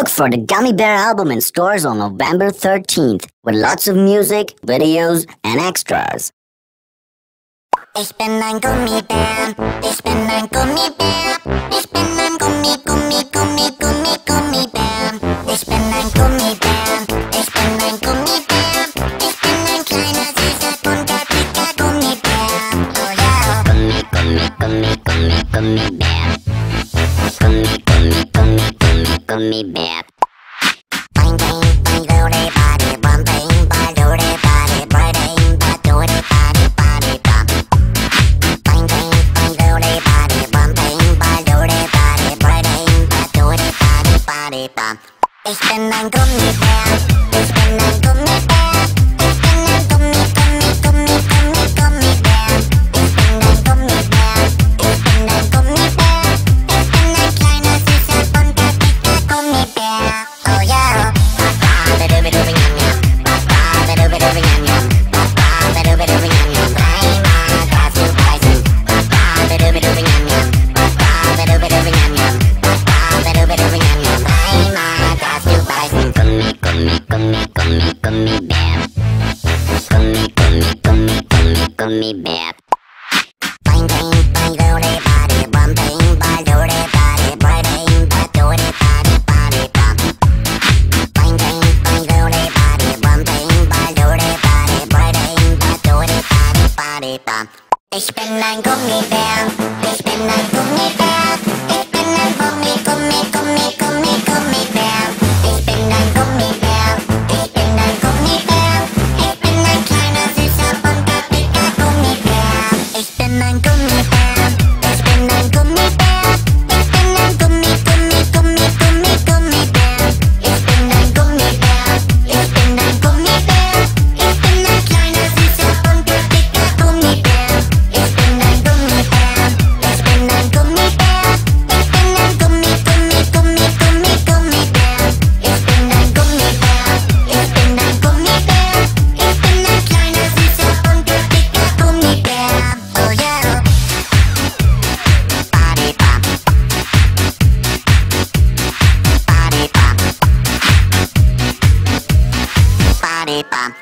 Look for the Gummy Bear album in stores on November 13th with lots of music, videos, and extras. Ich bin ein Gummibär, ich bin ein Gummibär, ich bin ein Gummibär. Ich bin ein Gummibär, ich bin ein Gummibär, ich bin ein kleiner, süßer, bunter, dicker Gummibär. Oh ja! Gummibär. Gummibär. Bang, bang, bang, doody, body, bum, bang, bang, doody, body, bang, bang, doody, body, body, bum. Bang, bang, bang, doody, body, bum, bang, bang, doody, body, bang, bang, doody, body, body, bum. Ich bin ein Gummibär, ich bin ein Gummibär, ich bin ein Gummibär. Ich bin ein Gummibär, ich bin ein Gummibär, ich bin ein kleiner, süßer, bunter, dicker Gummibär. Oh yeah. Gummibär. Bang, bang, bang, doody, body, bum, bang, bang, doody, body, bang, bang, doody, body, body, bum. Bang, bang, bang, doody, body, bum, bang, bang, doody, body, bang, bang, doody, body, body, bum. Ich bin ein Gummibär, ich bin ein Gummibär, ich bin ein Gummibär. Ich bin ein Gummibär, ich bin ein Gummibär, ich bin ein kleiner, süßer, bunter, dicker Gummibär. Ich bin ein Gummibär, ich bin ein Gummibär, ich bin ein Gummibär. Ich bin ein Gummibär, ich bin ein Gummibär, ich bin ein kleiner, süßer, bunter, dicker Gummibär. Ich bin ein Gummibär, ich bin ein Gummibär, ich bin ein Gummibär. Ich bin ein Gummibär, ich bin ein Gummibär, ich bin ein kleiner, süßer, bunter, dicker Gummibär. Oh yeah. Body bump. Body bump. Body bump.